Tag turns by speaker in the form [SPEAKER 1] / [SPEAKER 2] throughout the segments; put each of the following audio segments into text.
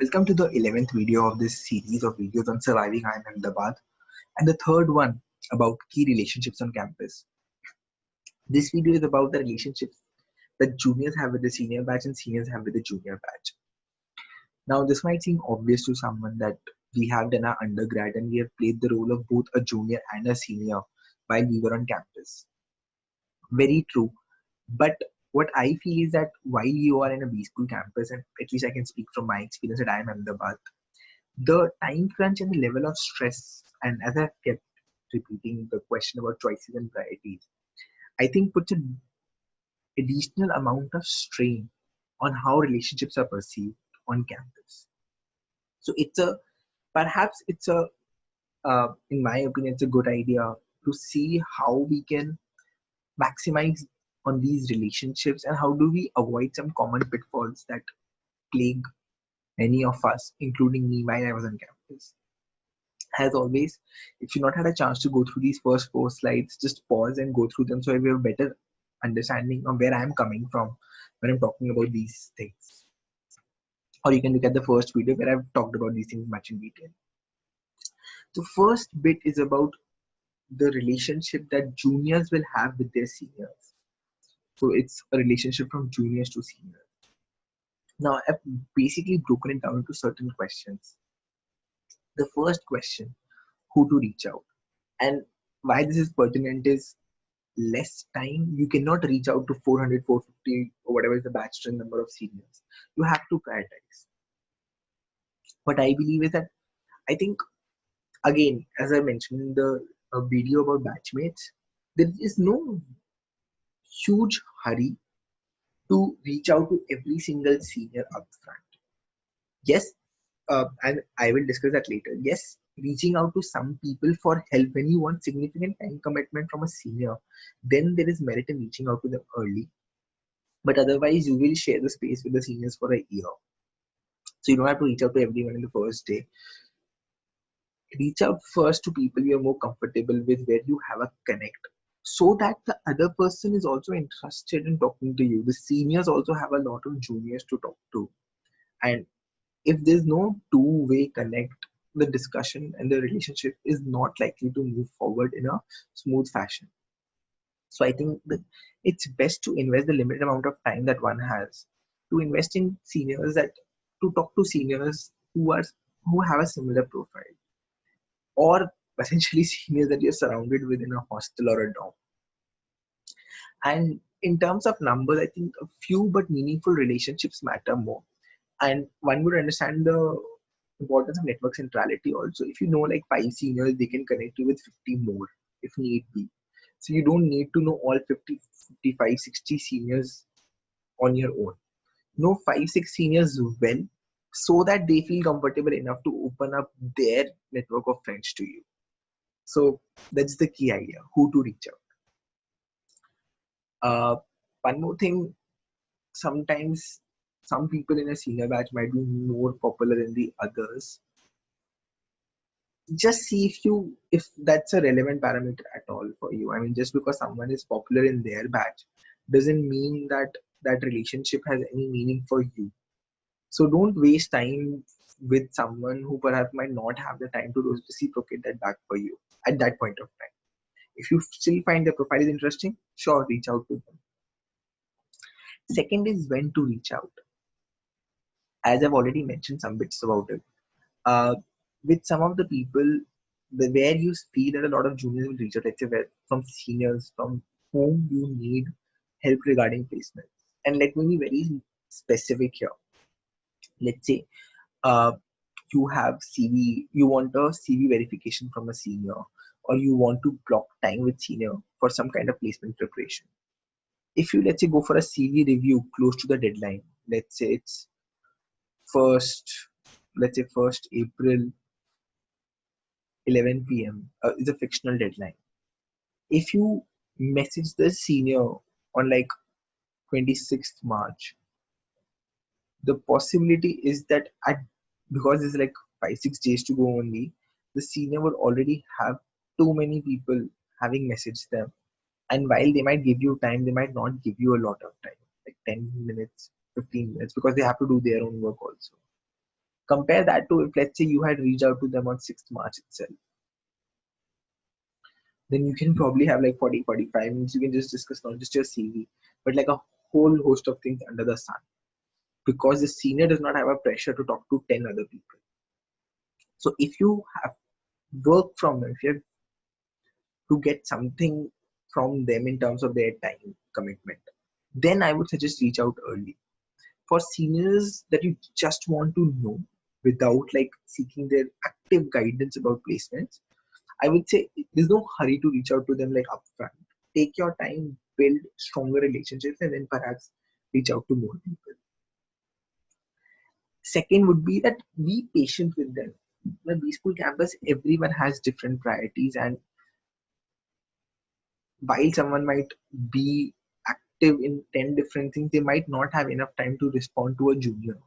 [SPEAKER 1] Welcome to the 11th video of this series of videos on surviving IIM Ahmedabad and the third one about key relationships on campus. This video is about the relationships that juniors have with the senior batch and seniors have with the junior batch. Now, this might seem obvious to someone that we have done our undergrad and we have played the role of both a junior and a senior while we were on campus. Very true. But what I feel is that while you are in a B school campus, and at least I can speak from my experience at IIM Ahmedabad, the time crunch and the level of stress, and as I've kept repeating the question about choices and priorities, I think puts an additional amount of strain on how relationships are perceived on campus. So perhaps it's a in my opinion it's a good idea to see how we can maximize on these relationships and how do we avoid some common pitfalls that plague many of us, including me while I was on campus. As always, if you've not had a chance to go through these first four slides, just pause and go through them so we have a better understanding of where I'm coming from when I'm talking about these things. Or you can look at the first video where I've talked about these things much in detail. The first bit is about the relationship that juniors will have with their seniors. So it's a relationship from juniors to seniors. Now I've basically broken it down into certain questions. The first question, who to reach out? And why this is pertinent is less time. You cannot reach out to 400, 450, or whatever is the batch strength number of seniors. You have to prioritize. What I believe is that I think, again, as I mentioned in the video about batchmates, there is no huge hurry to reach out to every single senior upfront. Yes, and I will discuss that later. Yes, reaching out to some people for help when you want significant time commitment from a senior, then there is merit in reaching out to them early. But otherwise, you will share the space with the seniors for a year. So you don't have to reach out to everyone in the first day. Reach out first to people you're more comfortable with, where you have a connect, so that the other person is also interested in talking to you. The seniors also have a lot of juniors to talk to. And if there's no two-way connect, the discussion and the relationship is not likely to move forward in a smooth fashion. So I think that it's best to invest the limited amount of time that one has to invest in seniors, that to talk to seniors who have a similar profile, or essentially seniors that you're surrounded with in a hostel or a dorm. And in terms of numbers, I think a few but meaningful relationships matter more. And one would understand the importance of network centrality also. If you know like five seniors, they can connect you with 50 more if need be. So you don't need to know all 50, 55, 60 seniors on your own. Know 5, 6 seniors well so that they feel comfortable enough to open up their network of friends to you. So that's the key idea, who to reach out. One more thing, sometimes some people in a senior batch might be more popular than the others. Just see if that's a relevant parameter at all for you. I mean, just because someone is popular in their batch doesn't mean that that relationship has any meaning for you. So don't waste time with someone who perhaps might not have the time to reciprocate that back for you at that point of time. If you still find the profile is interesting, sure, reach out to them. Second is when to reach out. As I've already mentioned some bits about it. Uh, with some of the people, where you feel that a lot of juniors will reach out, let's say from seniors from whom you need help regarding placement. And let me be very specific here. Let's say uh, you have CV, you want a CV verification from a senior, or you want to block time with senior for some kind of placement preparation. If you, let's say, go for a CV review close to the deadline, let's say it's first, let's say 1st April, 11 p.m. Is a fictional deadline. If you message the senior on like 26th March, the possibility is that because it's like 5, 6 days to go only, the senior would already have too many people having messaged them. And while they might give you time, they might not give you a lot of time, like 10 minutes, 15 minutes, because they have to do their own work also. Compare that to if, let's say, you had reached out to them on 6th March itself. Then you can probably have like 40, 45 minutes. You can just discuss not just your CV, but like a whole host of things under the sun. Because the senior does not have a pressure to talk to 10 other people. So if you have work from them, if you have to get something from them in terms of their time commitment, then I would suggest reach out early. For seniors that you just want to know without like seeking their active guidance about placements, I would say there's no hurry to reach out to them like upfront. Take your time, build stronger relationships, and then perhaps reach out to more people. Second would be that be patient with them. The B School campus, everyone has different priorities, and while someone might be active in 10 different things, they might not have enough time to respond to a junior.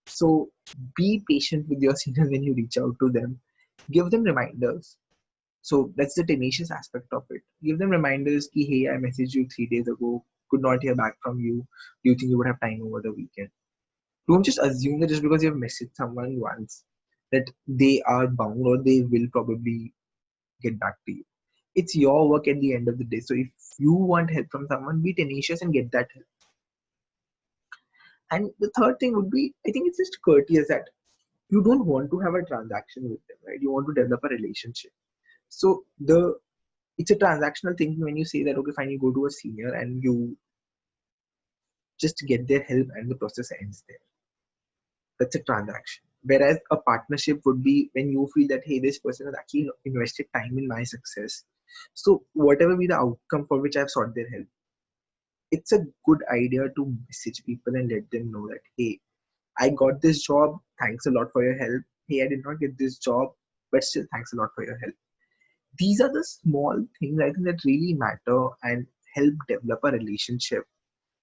[SPEAKER 1] So be patient with your seniors when you reach out to them. Give them reminders. So that's the tenacious aspect of it. Give them reminders ki, hey, I messaged you 3 days ago, could not hear back from you. Do you think you would have time over the weekend? Don't just assume that just because you have messaged someone once that they are bound or they will probably get back to you. It's your work at the end of the day. So if you want help from someone, be tenacious and get that help. And the third thing would be, I think it's just courteous that you don't want to have a transaction with them, right? You want to develop a relationship. So it's a transactional thing when you say that, okay, fine, you go to a senior and you just get their help and the process ends there. That's a transaction. Whereas a partnership would be when you feel that, hey, this person has actually invested time in my success. So whatever be the outcome for which I've sought their help, it's a good idea to message people and let them know that, hey, I got this job. Thanks a lot for your help. Hey, I did not get this job, but still thanks a lot for your help. These are the small things I think that really matter and help develop a relationship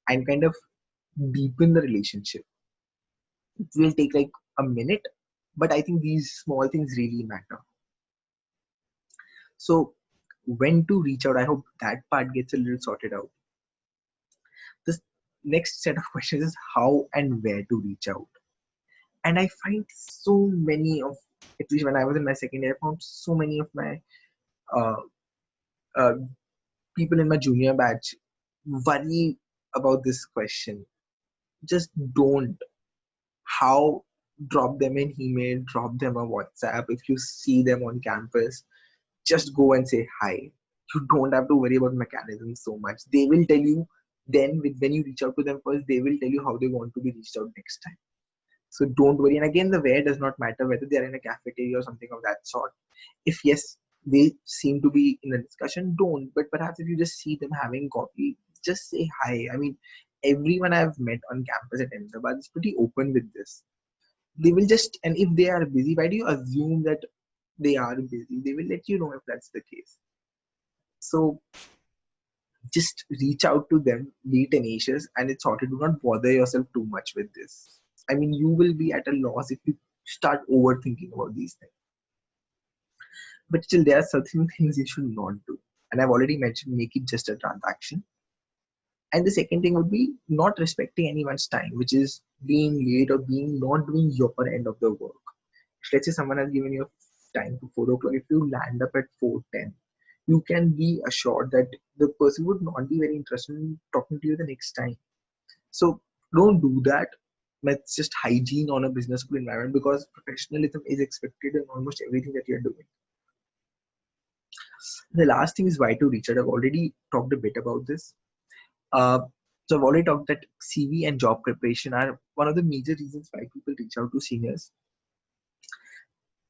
[SPEAKER 1] and kind of deepen the relationship. It will take like a minute, but I think these small things really matter. So when to reach out, I hope that part gets a little sorted out. The next set of questions is how and where to reach out. And I find so many of, at least when I was in my second year, I found so many of my uh, uh, people in my junior batch worry about this question. Just don't. How? Drop them an email, drop them a WhatsApp. If you see them on campus, just go and say hi. You don't have to worry about mechanisms so much. They will tell you then when you reach out to them first, they will tell you how they want to be reached out next time. So don't worry. And again, the where does not matter, whether they are in a cafeteria or something of that sort. If yes, they seem to be in a discussion, don't. But perhaps if you just see them having coffee, just say hi. I mean, everyone I've met on campus at Ahmedabad is pretty open with this. They will just, and if they are busy, why do you assume that they are busy? They will let you know if that's the case. So just reach out to them, be tenacious, and it's sorted. Do not bother yourself too much with this. I mean, you will be at a loss if you start overthinking about these things. But still, there are certain things you should not do. And I've already mentioned, make it just a transaction. And the second thing would be not respecting anyone's time, which is being late or being not doing your end of the work. Let's say someone has given you time to 4 o'clock. If you land up at 4:10, you can be assured that the person would not be very interested in talking to you the next time. So don't do that. That's just hygiene on a business school environment because professionalism is expected in almost everything that you're doing. The last thing is why to reach out. I've already talked a bit about this. Uh, so I've already talked that CV and job preparation are one of the major reasons why people reach out to seniors.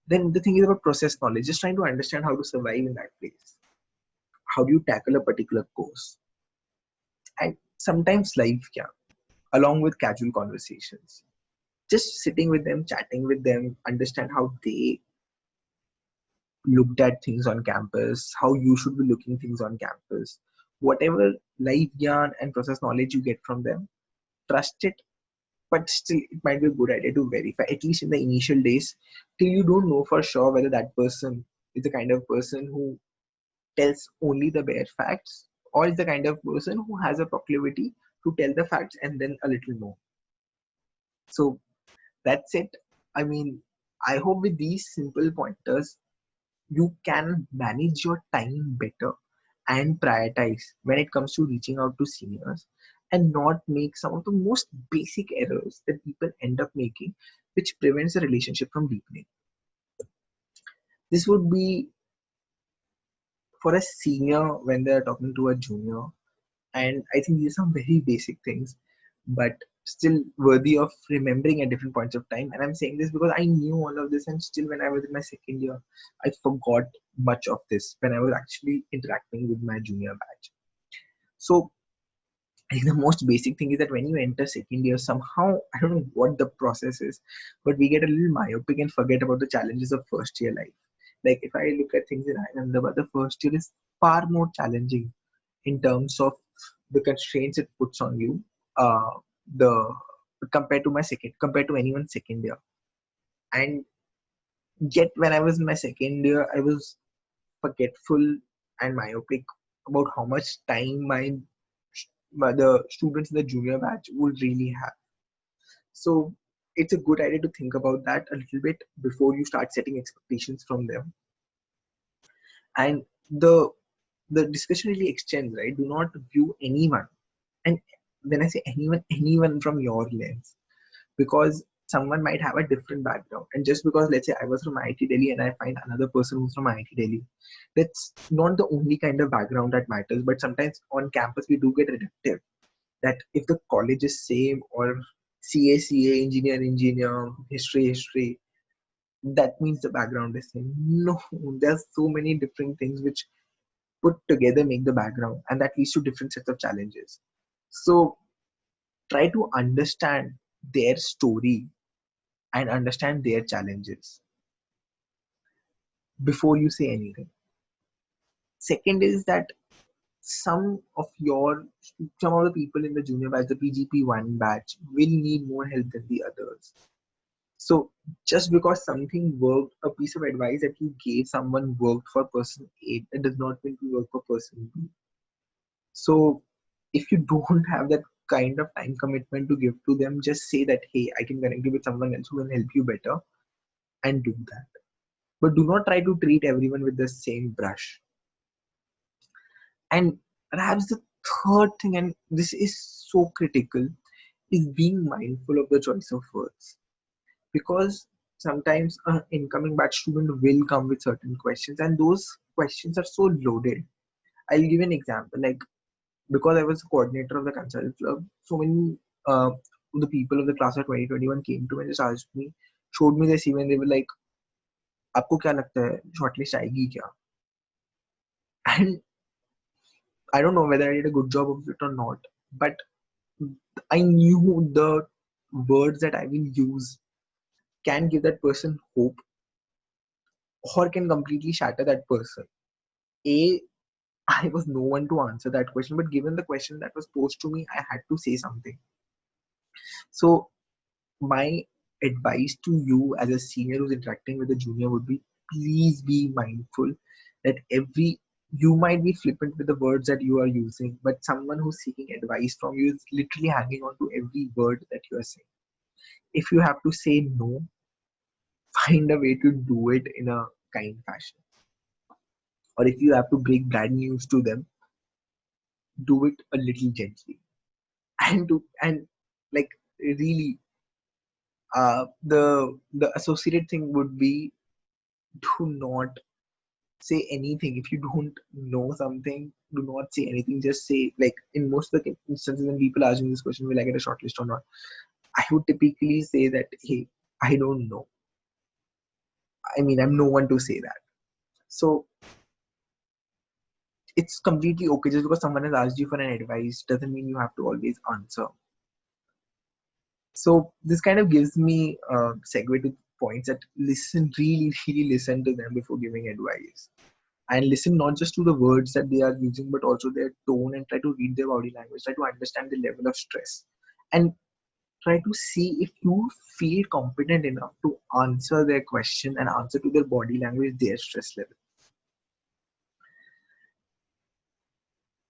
[SPEAKER 1] Then the thing is about process knowledge, just trying to understand how to survive in that place. How do you tackle a particular course? And sometimes live camp, along with casual conversations. Just sitting with them, chatting with them, understand how they looked at things on campus, how you should be looking things on campus. Whatever live yarn and process knowledge you get from them, trust it. But still, it might be a good idea to verify, at least in the initial days, till you don't know for sure whether that person is the kind of person who tells only the bare facts or is the kind of person who has a proclivity to tell the facts and then a little more. So that's it. I mean, I hope with these simple pointers, you can manage your time better and prioritize when it comes to reaching out to seniors and not make some of the most basic errors that people end up making, which prevents the relationship from deepening. This would be for a senior when they're talking to a junior. And I think these are some very basic things, but still worthy of remembering at different points of time. And I'm saying this because I knew all of this, and still, when I was in my second year, I forgot much of this when I was actually interacting with my junior batch. So, I think the most basic thing is that when you enter second year, somehow, I don't know what the process is, but we get a little myopic and forget about the challenges of first year life. Like, if I look at things in Ahmedabad, the first year is far more challenging in terms of the constraints it puts on you, the compared to anyone's second year. And yet when I was in my second year, I was forgetful and myopic about how much time the students in the junior batch would really have. So it's a good idea to think about that a little bit before you start setting expectations from them. And the discussion really extends, right? Do not view anyone, and when I say anyone, anyone from your lens, because someone might have a different background. And just because, let's say, I was from IIT Delhi and I find another person who's from IIT Delhi, that's not the only kind of background that matters. But sometimes on campus we do get reductive that if the college is same, or CA, engineer, history, that means the background is same. No, there's so many different things which put together make the background, and that leads to different sets of challenges. So try to understand their story and understand their challenges before you say anything. Second is that some of your some of the people in the junior batch, the PGP1 batch, will need more help than the others. So just because something worked, a piece of advice that you gave someone worked for person A, it does not mean to work for person B. So if you don't have that kind of time commitment to give to them, just say that, hey, I can connect you with someone else who can help you better, and do that. But do not try to treat everyone with the same brush. And perhaps the third thing, and this is so critical, is being mindful of the choice of words. Because sometimes an incoming batch student will come with certain questions, and those questions are so loaded. I'll give an example. Like, because I was a coordinator of the consultant club, so many the people of the class of 2021 came to me and just asked me, showed me their CV, and they were like, आपको क्या लगता है shortlist आएगी क्या? And I don't know whether I did a good job of it or not, but I knew the words that I will use can give that person hope or can completely shatter that person. A, I was no one to answer that question, but given the question that was posed to me, I had to say something. So, my advice to you as a senior who's interacting with a junior would be, please be mindful that you might be flippant with the words that you are using, but someone who's seeking advice from you is literally hanging on to every word that you are saying. If you have to say no, find a way to do it in a kind fashion. Or if you have to break bad news to them, do it a little gently. And like, really, the associated thing would be, do not say anything. If you don't know something, do not say anything. Just say, like, in most of the instances when people ask me this question, will I get a shortlist or not, I would typically say that, hey, I don't know. I mean, I'm no one to say that. So it's completely okay. Just because someone has asked you for an advice doesn't mean you have to always answer. So this kind of gives me a segue to points that really listen to them before giving advice. And listen not just to the words that they are using, but also their tone, and try to read their body language, try to understand the level of stress, and try to see if you feel competent enough to answer their question and answer to their body language, their stress level.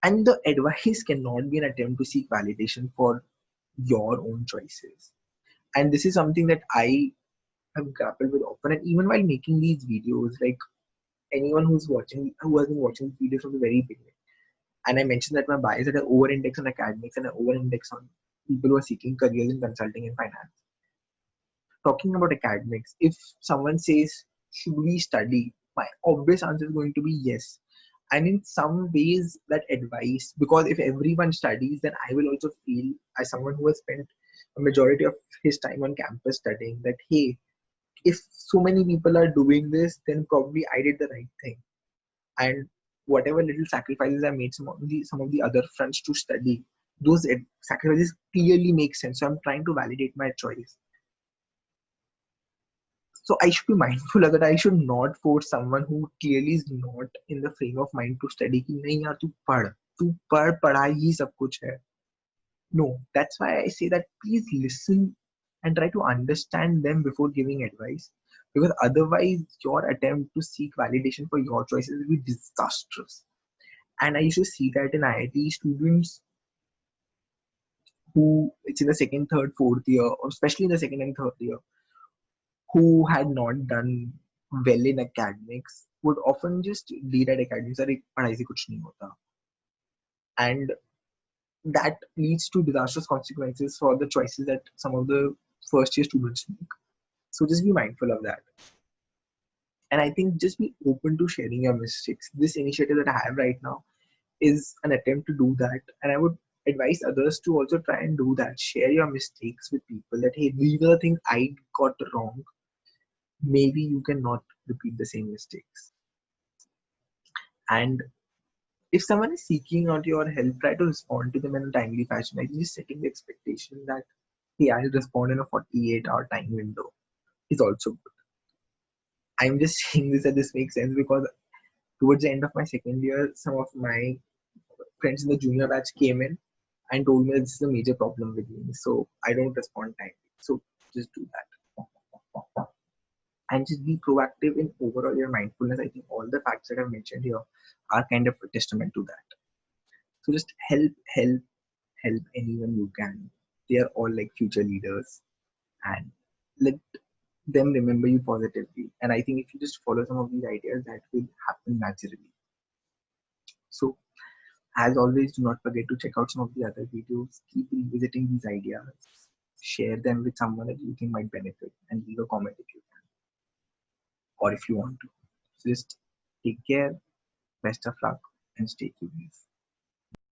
[SPEAKER 1] And the advice cannot be an attempt to seek validation for your own choices. And this is something that I I've grappled with often, and even while making these videos, like anyone who has been watching these videos from the very beginning. And I mentioned that my bias had an over-index on academics and an over-index on people who are seeking careers in consulting and finance. Talking about academics, if someone says, should we study? My obvious answer is going to be yes. And in some ways, that advice, because if everyone studies, then I will also feel, as someone who has spent a majority of his time on campus studying, that hey, if so many people are doing this, then probably I did the right thing. And whatever little sacrifices I made some of the other fronts to study, those sacrifices clearly make sense. So I'm trying to validate my choice. So I should be mindful of that. I should not force someone who clearly is not in the frame of mind to study कि नहीं यार तू पढ़ पढ़ाई ही सब कुछ है. No, that's why I say that please listen and try to understand them before giving advice, because otherwise your attempt to seek validation for your choices will be disastrous. And I used to see that in IIT students who it's in the second, third, fourth year, or especially in the second and third year, who had not done well in academics would often just read academics अरे पढ़ाई से कुछ नहीं होता, and that leads to disastrous consequences for the choices that some of the first year students make. So just be mindful of that. And I think just be open to sharing your mistakes. This initiative that I have right now is an attempt to do that. And I would advise others to also try and do that. Share your mistakes with people that, hey, these are the things I got wrong. Maybe you cannot repeat the same mistakes. And if someone is seeking out your help, try to respond to them in a timely fashion. Like just setting the expectation that, hey, I'll respond in a 48-hour time window is also good. I'm just saying this that this makes sense because towards the end of my second year, some of my friends in the junior batch came in and told me that this is a major problem with me. So I don't respond timely. So just do that. And just be proactive in overall your mindfulness. I think all the facts that I've mentioned here are kind of a testament to that. So just help anyone you can. They are all like future leaders, and let them remember you positively. And I think if you just follow some of these ideas, that will happen naturally. So as always, do not forget to check out some of the other videos. Keep revisiting these ideas. Share them with someone that you think might benefit, and leave a comment if you can, or if you want to. So just take care, best of luck, and stay curious.